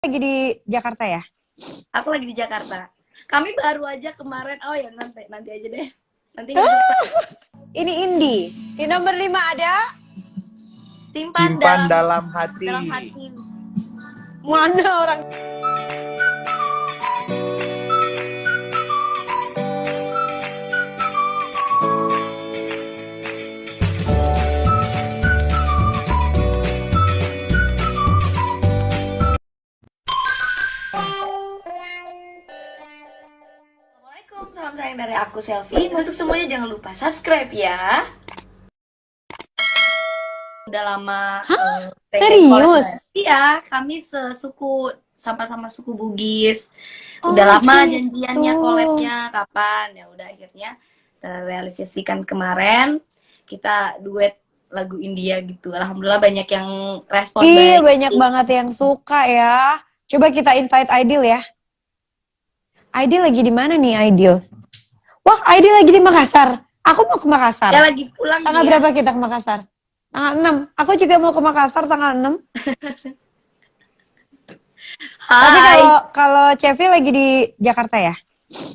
Lagi di Jakarta ya? Aku lagi di Jakarta. Kami baru aja kemarin. Oh ya nanti aja deh. Nanti Ini Indi. Di nomor 5 ada simpan dalam hati. dalam hati. mana orang. Assalamualaikum, salam sayang dari aku Selfie. Untuk semuanya jangan lupa subscribe ya. Udah lama. Serius? Collab. Iya, kami sesuku, sama-sama suku Bugis. Udah Oh, lama gitu. janjiannya collabnya kapan? Ya udah akhirnya terrealisasikan kemarin. Kita duet lagu India gitu. Alhamdulillah banyak yang respon Iya, baik. banyak banget yang suka ya. Coba kita invite Aidil ya. Aidil lagi di mana nih Aidil? Wah, Aidil lagi di Makassar. Aku mau ke Makassar. Ya lagi pulang Tanggal dia. berapa kita ke Makassar? Tanggal 6. Aku juga mau ke Makassar tanggal 6. Tapi Hai, kalau Cevi lagi di Jakarta ya?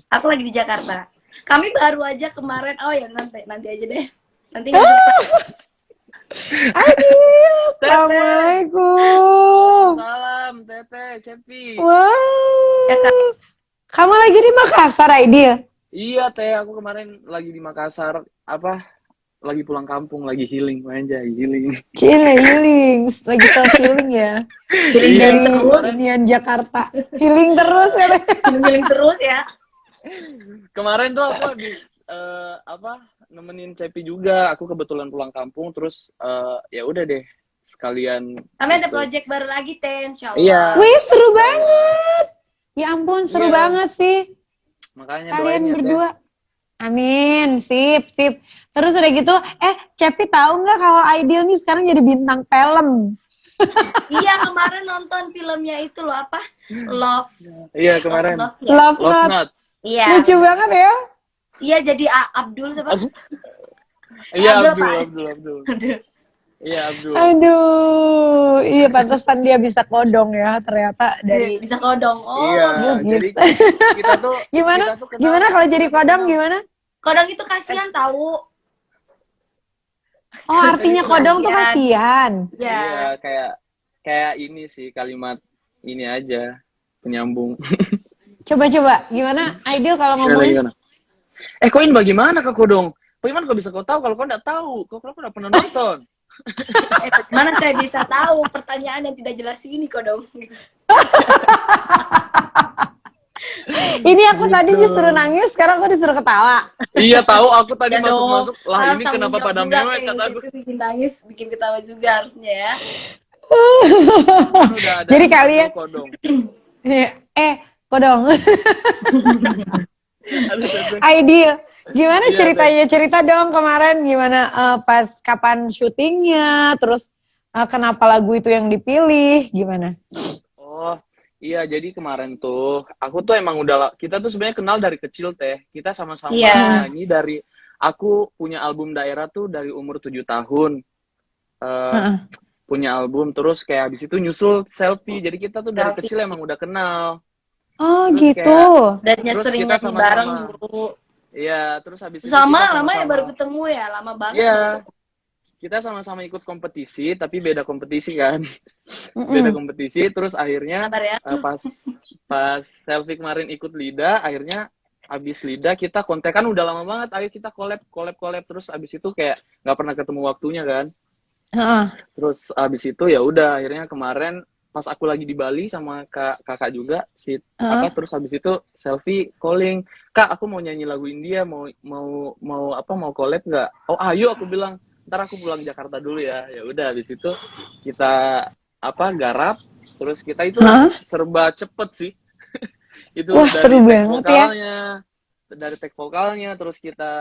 aku lagi di Jakarta. Kami baru aja kemarin. Oh ya nanti aja deh. Nanti Aidil, Assalamualaikum. Salam Teteh, Cepi. Wow. Ya, Kak. Kamu lagi di Makassar, Aidil? Iya Teh, aku kemarin lagi di Makassar. Lagi pulang kampung, lagi healing, anjay, healing. Cile, healing. Lagi self-healing ya? Healing Dari terus. hunian Jakarta. Healing terus ya? Healing terus ya. Kemarin tuh aku habis nemenin Cepi juga. Aku kebetulan pulang kampung, terus ya udah deh sekalian. Kami ada gitu. project baru lagi, Teh, insyaallah. Iya. Wih, seru banget. Ya ampun, seru Iya. banget sih. Makanya Kalian doain ya, berdua. Amin, sip. Terus udah gitu, Cepi tahu nggak kalau Aidil nih sekarang jadi bintang film? Iya, kemarin nonton filmnya itu loh, apa? Love. Iya, kemarin. Notes ya? Love Love Notes. Notes. Iya. Lucu banget ya. Iya, jadi Abdul siapa? Iya, Abdul, Pak. Abdul. Iya, Abdul. Aduh, iya pantesan dia bisa kodong ya ternyata dari Bisa kodong. Oh, Iya, Bugis. jadi kita tuh gimana? kita tuh kenal- Gimana kalau jadi kodong gimana? kodong itu kasihan tahu. Oh, artinya kodong tuh kasihan. Ya. Iya, kayak ini sih kalimat ini aja penyambung. Coba gimana Aidil kalau Gimana, ngomong? gimana? Koin bagaimana Kak Kodong? Bagaimana kok bisa kau tahu kalau kau nggak tahu? Kau udah pernah nonton? Mana saya bisa tahu pertanyaan yang tidak jelas ini kodong. Ini aku tadi disuruh nangis, sekarang aku disuruh ketawa. Iya tahu, aku tadi Ya dong, masuk lah harus ini tanggung kenapa jawab pada juga, mewek Teh. kata aku. Itu bikin nangis, bikin ketawa juga harusnya ya. Udah ada Jadi kalian Kodong. kodong. Aduh, Teteh. Aidil, gimana Iya, ceritanya? Cerita dong kemarin gimana pas kapan syutingnya, terus kenapa lagu itu yang dipilih, gimana? Oh, iya, jadi kemarin tuh aku tuh emang kita tuh sebenarnya kenal dari kecil Teh. Kita sama-sama Iya. nyanyi dari aku punya album daerah tuh dari umur 7 tahun. Heeh. Punya album terus kayak habis itu nyusul Selfie. Jadi kita tuh dari Selfie. kecil emang udah kenal. Oh Terus gitu. Dan Terus sering kita nyanyi sama-sama. bareng dulu. Iya, terus habis itu Sama kita lama ya sama-sama- baru ketemu ya, lama banget. Iya. Baru. Kita sama-sama ikut kompetisi, tapi beda kompetisi kan. Mm-mm. Beda kompetisi, terus akhirnya Sabar ya. pas Selfie kemarin ikut Lida, akhirnya abis Lida kita kontekan udah lama banget, ayo kita collab terus abis itu kayak nggak pernah ketemu waktunya kan. Heeh. Terus abis itu ya udah akhirnya kemarin pas aku lagi di Bali sama kakak juga terus abis itu Selfie calling, Kak aku mau nyanyi lagu India, mau collab nggak? Oh ayo, aku bilang ntar aku pulang Jakarta dulu ya. Ya udah abis itu kita garap, terus kita itu serba cepet sih. Itu Wah, dari seru tag banget ya. vokalnya, dari tag vokalnya, terus kita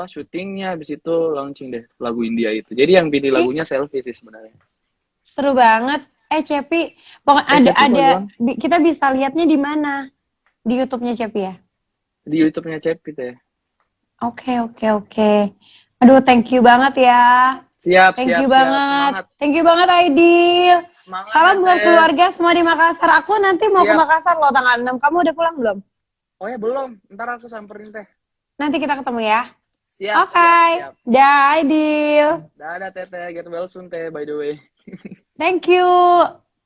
syutingnya, habis itu launching deh lagu India itu. Jadi yang pilih lagunya Selfie sih sebenarnya. Seru banget. Cepi, Cepi, kita bisa lihatnya di mana? Di YouTube-nya Cepi ya? Di YouTube-nya Cepi teh. Oke. Aduh, thank you banget ya. Siap, Thank siap, you siap. banget. Semangat. Thank you banget Aidil. Semangat, Salam buat Teteh. keluarga semua di Makassar. Aku nanti mau ke Siap. Makassar loh tanggal 6. Kamu udah pulang belum? Oh ya, belum. Ntar aku samperin Teh. Nanti kita ketemu ya. Siap, Oke. siap, siap. Dah Aidil. Dadah, Teteh. Get well soon, Teh, by the way. Thank you.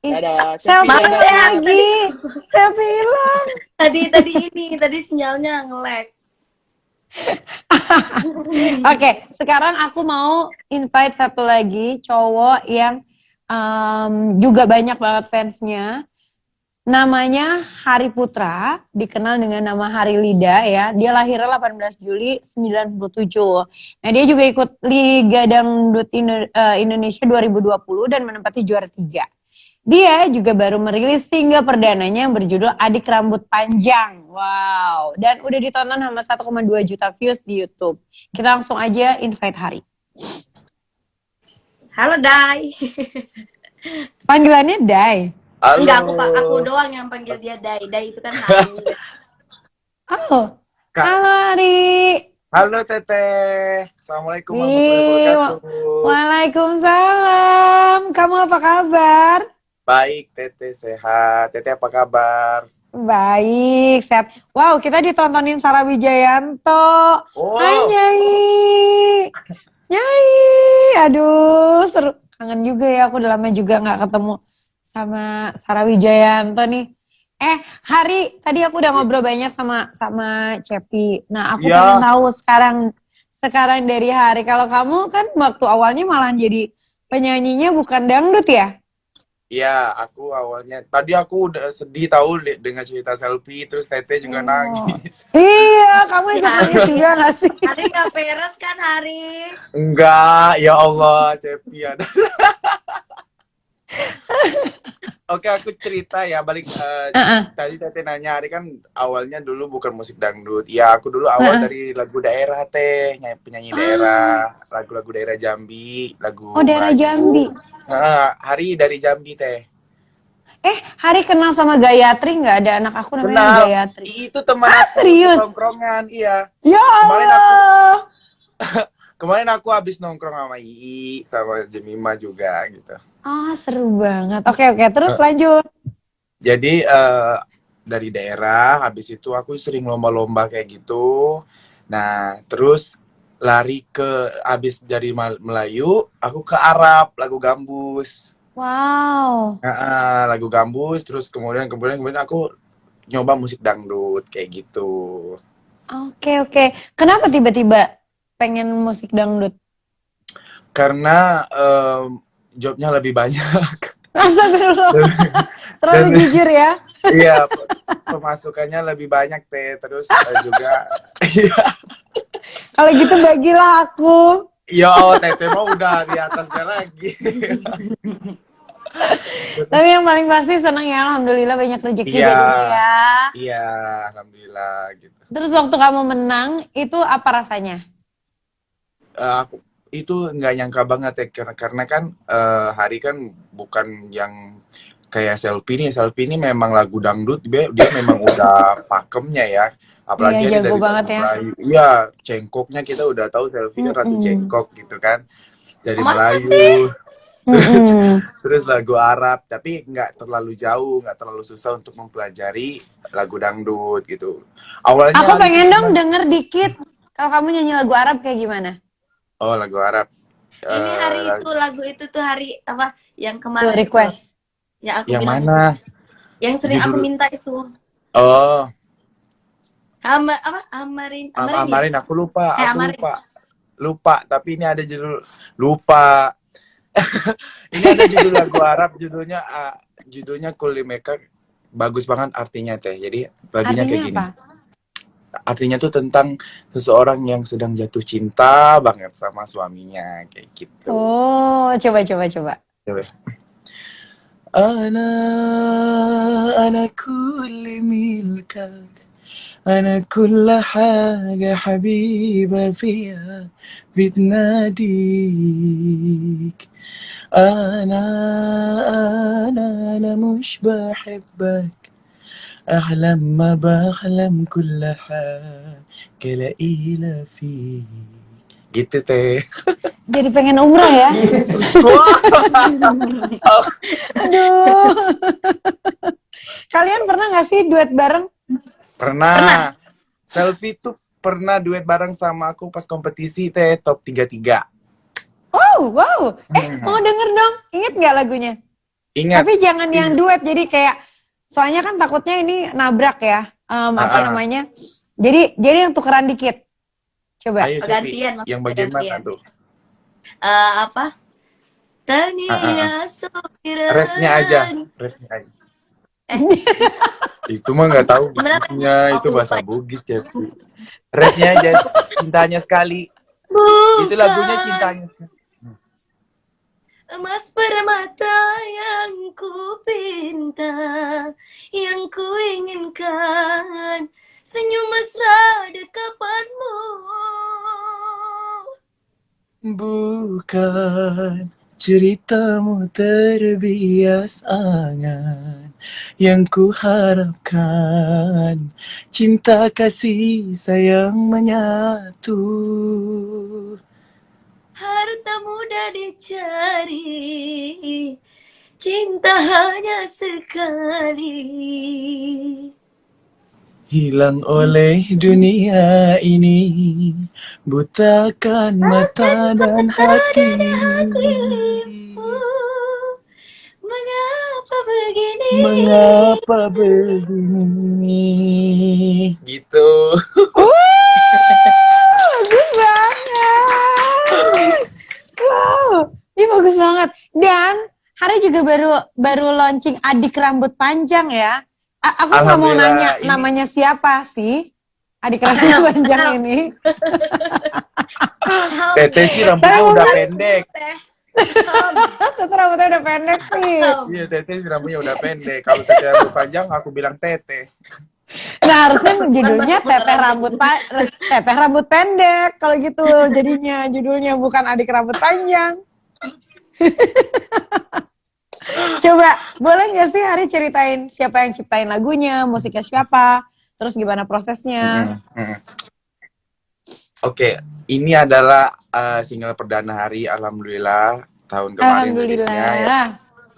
Dadah. Selfie Dadah, Maaf ya, semangat. lagi. Selfie hilang. tadi sinyalnya nge-lag. Oke, sekarang aku mau invite satu lagi cowok yang juga banyak banget fansnya. Namanya Hari Putra, dikenal dengan nama Hari Lida ya. Dia lahirnya 18 Juli 97. Nah, dia juga ikut Liga Dangdut Indonesia 2020 dan menempati juara 3. Dia juga baru merilis single perdananya yang berjudul Adik Rambut Panjang. Wow, dan udah ditonton sama 1,2 juta views di YouTube. Kita langsung aja invite Hari. Halo Dai. Panggilannya Dai. Halo. Enggak, aku doang yang panggil dia Dai. Dai itu kan Hari. Halo. Kak. Halo Hari. Halo Teteh. Assalamualaikum Ih, warahmatullahi wabarakatuh. Waalaikumsalam. Kamu apa kabar? Baik Teteh, sehat. Teteh apa kabar? Baik, sehat. Wow, kita ditontonin Sarah Wijayanto. Oh. Hai Nyai. Nyai. Aduh, seru. Kangen juga ya, aku udah lama juga nggak ketemu sama Sarah Wijayanto nih. Hari, tadi aku udah ngobrol banyak sama Cepi. Nah, aku Ya. pengen tahu sekarang dari Hari. Kalau kamu kan waktu awalnya malah jadi penyanyinya bukan dangdut ya? Iya, aku awalnya. Tadi aku udah sedih tahu dengan cerita selfie, terus Teteh juga nangis. Iya, kamu ikut nangis juga gak sih? Hari nggak beres kan Hari? Enggak, ya Allah, Cepi ada. Oke, aku cerita ya balik tadi Teteh nanya Hari kan awalnya dulu bukan musik dangdut. Ya, aku dulu awal dari lagu daerah Teh, penyanyi daerah, lagu-lagu daerah Jambi, lagu Oh, daerah Melayu. Jambi. Hari dari Jambi Teh. Hari kenal sama Gayatri nggak? Ada anak aku namanya Kenal. Gayatri. Itu teman aku serius? nongkrongan, iya. Ya Kemarin Allah. Kemarin aku habis nongkrong sama Ii, sama Jemima juga gitu. Oh, seru banget. Oke, terus lanjut. Jadi dari daerah, habis itu aku sering lomba-lomba kayak gitu. Nah, terus lari habis dari Melayu, aku ke Arab, lagu Gambus. Wow. Lagu Gambus, terus kemudian aku nyoba musik dangdut kayak gitu. Oke. Kenapa tiba-tiba pengen musik dangdut? Karena jobnya lebih banyak. Astagfirullah. Terlalu jujur ya. Iya, pemasukannya lebih banyak Teh. Terus juga Kalau gitu bagilah aku. ya Allah, Teteh mah udah di atasnya lagi. Tapi yang paling pasti senang ya, alhamdulillah banyak rezeki Iya. jadinya ya. Iya, alhamdulillah gitu. Terus waktu kamu menang, itu apa rasanya? Aku itu nggak nyangka banget ya karena kan Hari kan bukan yang kayak Selfie ini memang lagu dangdut, dia memang udah pakemnya ya. Apalagi Iya, ada jago dari banget lagu ya. Melayu. Iya, cengkoknya kita udah tahu Selfie kan Ratu Cengkok gitu kan. Dari Masa Melayu. Terus lagu Arab, tapi nggak terlalu jauh, nggak terlalu susah untuk mempelajari lagu dangdut gitu. Awalnya Aku pengen dong denger dikit. Kalau kamu nyanyi lagu Arab kayak gimana? Oh, lagu Arab. Ini Hari itu lagu itu tuh Hari apa yang kemarin Tuh, request. itu, yang aku Yang bilang mana? yang sering aku Judul- minta itu Oh, Amarin Amarin aku lupa, Amarin. lupa. Tapi ini ada judul lupa. Ini ada judul lagu Arab, judulnya Kulimeka, bagus banget artinya Teh. Jadi lagunya kayak Artinya gini. apa? Artinya tuh tentang seseorang yang sedang jatuh cinta banget sama suaminya kayak gitu. Oh, coba. Coba. أنا كل ملكك أنا كل حاجة حبيبة فيها بتناديك أنا مش بحبك أحلم ما بحلم كل حاجة لقيلة فيك gitu Teh. Jadi pengen umrah ya. Aduh. Kalian pernah nggak sih duet bareng? Pernah. Selfie tuh pernah duet bareng sama aku pas kompetisi teh top 33. Oh, wow. Mau denger dong. Ingat nggak lagunya? Ingat. Tapi jangan yang duet. Jadi kayak, soalnya kan takutnya ini nabrak ya. Apa namanya? Jadi yang tukeran dikit. Coba. Ayo Gantian, Shopee. Yang maksudnya bagian mana gantian. tuh? Apa? Tania Sofiran. Refnya aja. Itu mah nggak tahu bunyinya, itu bahasa Bugis ya. Refnya aja, cintanya sekali. Itu lagunya cintanya. Emas permata yang ku pinta, yang ku inginkan, senyum mesra dekapanmu. Bukan ceritamu terbias angan yang ku harapkan, cinta kasih sayang menyatu. Harta mudah dicari, cinta hanya sekali. Hilang oleh dunia ini, butakan mata dan hati. Mengapa begini? Mengapa begini? Gitu. Bagus banget. Wow, ini bagus banget. Dan Hari juga baru launching Adik Rambut Panjang ya. Aku nggak mau nanya Alhamdulillah, namanya siapa sih Adik Rambut Panjang ini. Teteh sih rambutnya udah pendek. Teteh rambutnya udah pendek sih. Iya, Teteh sih rambutnya udah pendek. Kalau Teteh rambut panjang, aku bilang Teteh. Nah, harusnya judulnya Teteh Rambut Pendek. Kalau gitu jadinya judulnya bukan Adik Rambut Panjang. Coba, boleh nggak sih Hari ceritain siapa yang ciptain lagunya, musiknya siapa, terus gimana prosesnya? Oke, ini adalah single perdana Hari, alhamdulillah tahun kemarin rilisnya ya.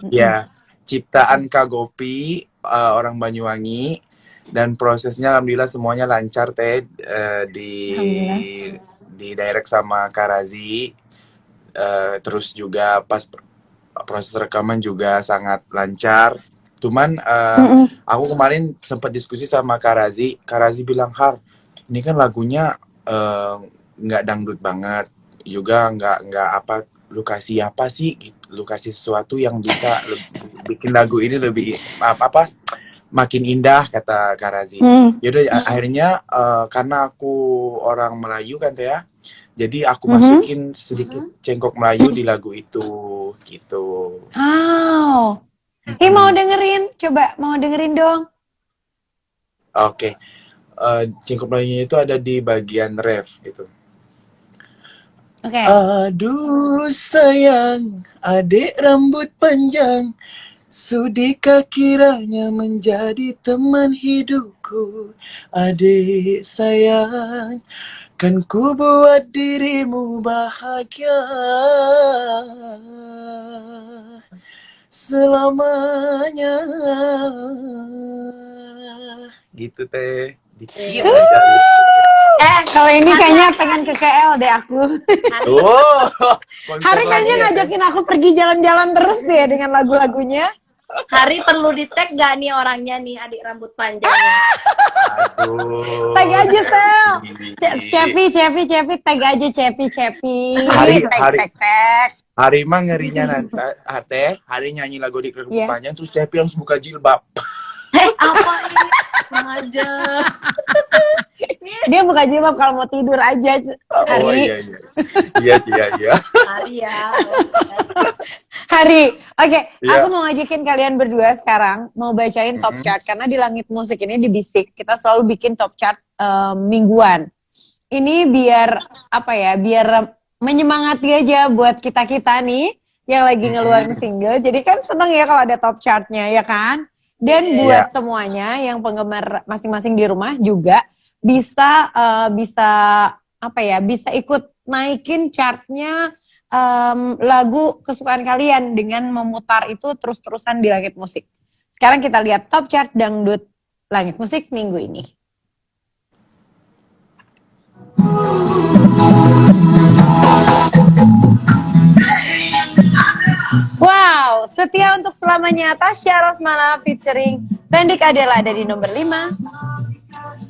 Ya, ciptaan Kak Gopi, orang Banyuwangi, dan prosesnya alhamdulillah semuanya lancar teh, di direct sama Kak Razi, terus juga pas proses rekaman juga sangat lancar. Cuman aku kemarin sempat diskusi sama Kak Razi bilang, Har, ini kan lagunya nggak dangdut banget, juga nggak apa, lu kasih apa sih gitu, lu kasih sesuatu yang bisa bikin lagu ini lebih apa makin indah, kata Kak Razi. Yaudah akhirnya karena aku orang Melayu kan teh ya, jadi aku masukin sedikit cengkok Melayu di lagu itu gitu. Oh, mau dengerin? Coba mau dengerin dong. Oke. Cengkok Melayunya itu ada di bagian ref gitu. Oke. Aduh sayang, adik rambut panjang, sudikah kiranya menjadi teman hidupku? Adik sayang, kan ku buat dirimu bahagia selamanya. Gitu teh. Dikit aja. Kalau ini kayaknya pengen ke KL deh aku. Oh, Hari kayaknya ngajakin aku pergi jalan-jalan terus deh dengan lagu-lagunya. Hari perlu di tag gak nih orangnya nih, adik rambut panjangnya? Aduh. Tag aja Sel. Cepi, tag aja Cepi. Tag. Hari mah ngerinya nanti, Hari nyanyi lagu di rambut panjang, terus Cepi langsung buka jilbab. Apa ini? Aja. Dia buka jilbab kalau mau tidur aja. Hari. Oh iya. Hari ya. Hari, oke, aku mau ngajakin kalian berdua sekarang mau bacain top chart, karena di Langit Musik ini di Bisik kita selalu bikin top chart mingguan. Ini biar apa ya? Biar menyemangati aja buat kita nih yang lagi ngeluarin single. Jadi kan seneng ya kalau ada top chartnya, ya kan? Dan buat semuanya yang penggemar masing-masing di rumah juga bisa apa ya? Bisa ikut naikin chartnya lagu kesukaan kalian dengan memutar itu terus-terusan di Langit Musik. Sekarang kita lihat top chart dangdut Langit Musik minggu ini. Wow, Setia Untuk Selamanya Tasya Rosmala featuring Fendik Adela ada di nomor 5.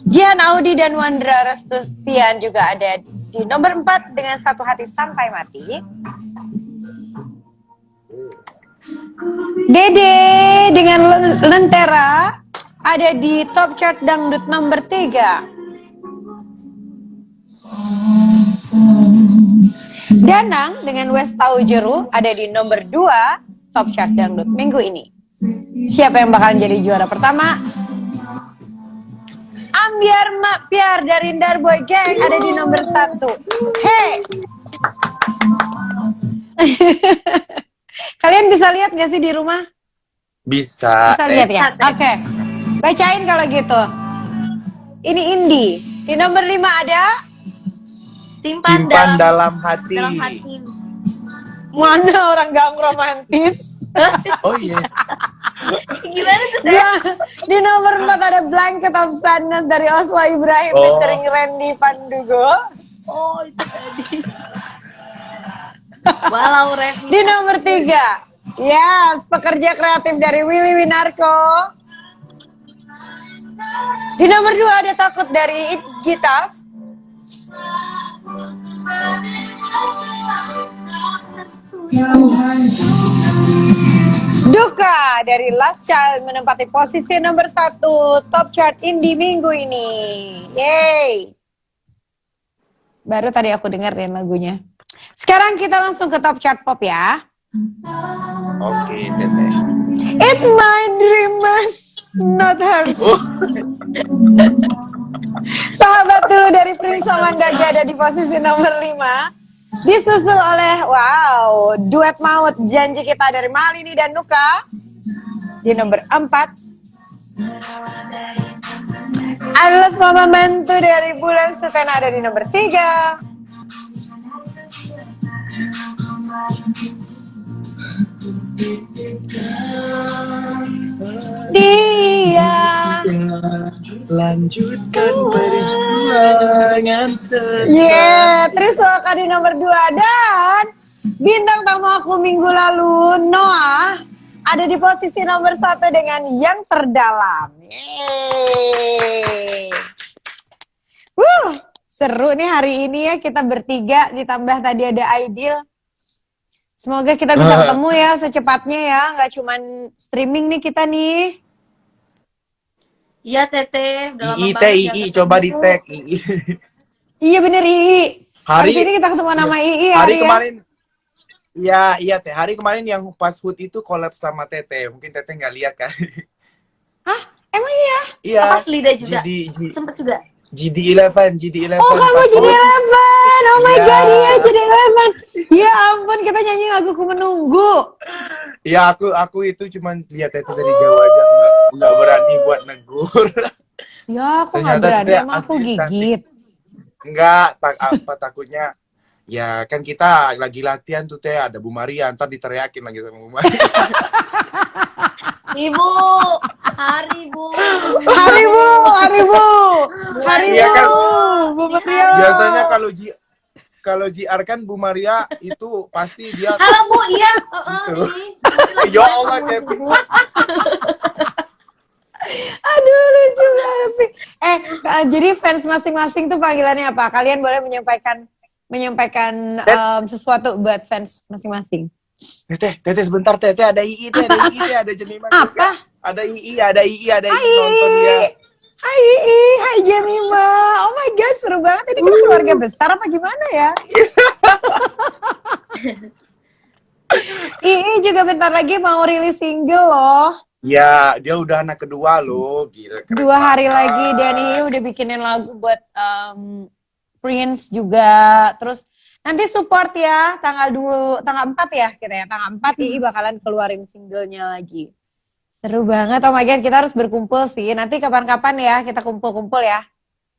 Jihan Audi dan Wandra Restustian juga ada di nomor 4 dengan Satu Hati Sampai Mati. Dede dengan Lentera ada di top chart dangdut nomor 3. Danang dengan Wes Tahu Jeru ada di nomor 2 top chart dangdut minggu ini. Siapa yang bakalan jadi juara pertama? Ambiar Mak Piar dari Darboy Gang ada di nomor 1. Hey! Kalian bisa lihat gak sih di rumah? Bisa. Bisa lihat ya? Oke. Bacain kalau gitu. Ini Indi. Di nomor 5 ada Simpan dalam hati. dalam hati. mana orang gang romantis. Oh iya. Gimana tuh? Di nomor 4 ada Blanket of Sadness dari Oslo Ibrahim featuring Randy Pandugo. Oh, itu tadi. Walau Revi. Di nomor 3, yes, Pekerja Kreatif dari Willy Winarko. Di nomor 2 ada Takut dari Gitaf. Duka dari Last Child menempati posisi nomor 1 top chart indie minggu ini. Yeay. Baru tadi aku dengerin lagunya. Sekarang kita langsung ke top chart pop ya. Oke, Teteh. It's my dream, not hers. Sahabat Dulu dari Prince Mandaga ada di posisi nomor 5. Disusul oleh, wow, duet maut Janji Kita dari Malini dan Nuka di nomor 4. I Love Mama Mentu dari Bulan Setena ada di nomor 3. Dia lanjutkan perjuangan. Triswaka di nomor 2 dan bintang tamu aku minggu lalu Noah ada di posisi nomor 1 dengan Yang Terdalam. Yeay. Seru nih hari ini ya, kita bertiga ditambah tadi ada Aidil. Semoga kita bisa ketemu ya secepatnya ya, nggak cuman streaming nih kita nih. Iya Teteh, udah lama Ii, banget ya Ii, ketemu. coba di tag Ii. Iya bener Ii. Hari ini kita ketemu nama Ii Hari ya. kemarin. Iya Teh. Hari kemarin yang pas Hood itu collab sama Teteh. Mungkin Teteh nggak lihat kan? Hah? Emang iya? Iya. Pas Lida juga. Sempet juga. GD11. Oh kamu pas jadi Hood. 11. Oh my Iya. god, iya jadi 11. Ya ampun, kita nyanyi lagu Ku Menunggu. Ya aku itu cuma lihat Teteh dari jauh aja, nggak berani buat negur. Ya aku nggak Ternyata berani, dia emang aku asli gigit. Enggak, takutnya. Ya kan kita lagi latihan tuh Teh, ada Bu Maria, ntar diteriakin lagi sama Bu Maria. Ibu, hari Bu. Hari Iya kan? Bu Maria. Biasanya kalau JR kan Bu Maria itu pasti dia. Halo Bu, iya. Gitu. Ini. Ya Allah, Kevin. Aduh lucu banget sih. Jadi fans masing-masing tuh panggilannya apa? Kalian boleh menyampaikan sesuatu buat fans masing-masing. Teteh sebentar Teteh, ada II Teh, ada Jemima. Apa? Ada II nonton dia. Hai Ii, hai Jemima. Oh my god, seru banget. Ini kita keluarga besar apa gimana ya? Ii juga bentar lagi mau rilis single loh. Ya, dia udah anak kedua loh, gila. 2 hari lagi dan Ii udah bikinin lagu buat Prince juga. Terus nanti support ya tanggal 4 ya kita ya. Tanggal 4 Ii bakalan keluarin singlenya lagi. Seru banget, oh my god, kita harus berkumpul sih. Nanti kapan-kapan ya kita kumpul-kumpul ya.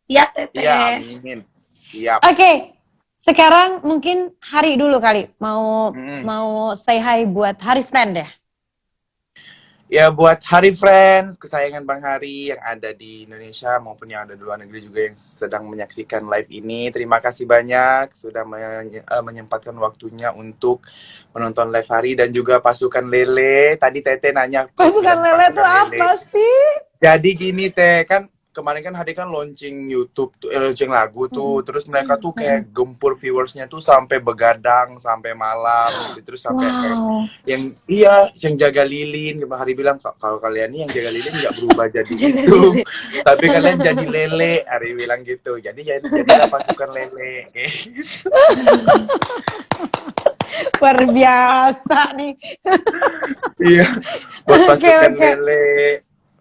Siap Teteh. Iya, amin. Siap. Oke, Sekarang mungkin Hari dulu kali mau Mm-mm. mau say hi buat Hari Friend ya. Ya buat Hari Friends, kesayangan Bang Hari yang ada di Indonesia maupun yang ada di luar negeri juga yang sedang menyaksikan live ini. Terima kasih banyak sudah menyempatkan waktunya untuk menonton live Hari dan juga Pasukan Lele. Tadi Tete nanya Pasukan Lele tuh apa sih? Jadi gini Teh, kan kemarin kan Hari kan launching YouTube tuh, launching lagu tuh, terus mereka tuh kayak gempur viewersnya tuh sampai begadang sampai malam gitu, terus sampai kayak Wow. yang jaga lilin, Bang Hari bilang kalau kalian nih yang jaga lilin nggak berubah jadi gitu, tapi kalian jadi lele, Hari bilang gitu, jadilah Pasukan Lele, kayak gitu. Luar biasa nih. Iya, buat Oke, Pasukan oke. Lele,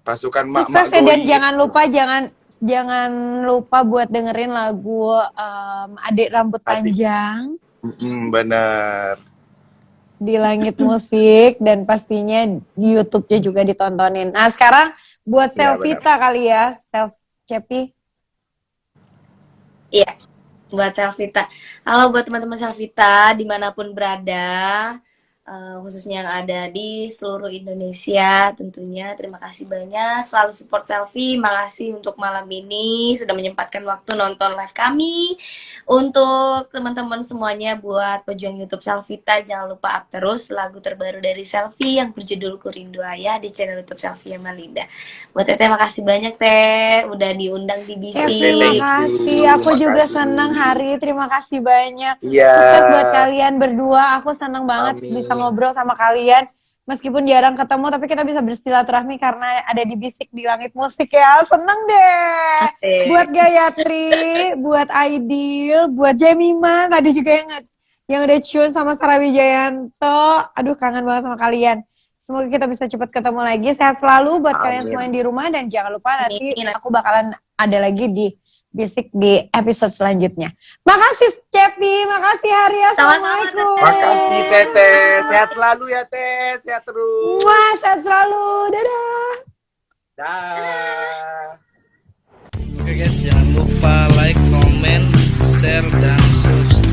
Pasukan mak-mak Sukses ya, dan Goi. jangan lupa buat dengerin lagu Adik Rambut Adik. Panjang Bener. di Langit Musik, dan pastinya di YouTube-nya juga ditontonin. Nah, sekarang buat Iya, Selvita kali ya, Cepi. Iya, buat Selvita. Halo buat teman-teman Selvita dimanapun berada, khususnya yang ada di seluruh Indonesia tentunya. Terima kasih banyak, selalu support Selfie. Makasih untuk malam ini sudah menyempatkan waktu nonton live kami. Untuk teman-teman semuanya, buat pejuang YouTube Selvita, jangan lupa up terus lagu terbaru dari Selfie yang berjudul Kurindu Ayah di channel YouTube Selfie Malinda. Buat Teteh, makasih banyak Teh udah diundang di BC. Terima kasih. Aku juga senang Hari. Terima kasih banyak. Iya. Sukses buat kalian berdua. Aku senang banget Amin. bisa ngobrol sama kalian. Meskipun jarang ketemu, tapi kita bisa bersilaturahmi karena ada di Bisik di Langit Musik ya. Seneng deh. Buat Gayatri, buat Aidil, buat Jemima tadi juga yang udah tune sama Sarah Wijayanto. Aduh, kangen banget sama kalian. Semoga kita bisa cepat ketemu lagi. Sehat selalu buat kalian Amin. semua yang di rumah, dan jangan lupa nanti Amin. aku bakalan ada lagi di Bisik di episode selanjutnya. Makasih Cepi, makasih Hari. Assalamualaikum. Makasih Teteh, sehat selalu ya Teh, sehat terus. Wah, sehat selalu. Dadah. Dah. Oke guys, jangan lupa like, comment, share, dan subscribe.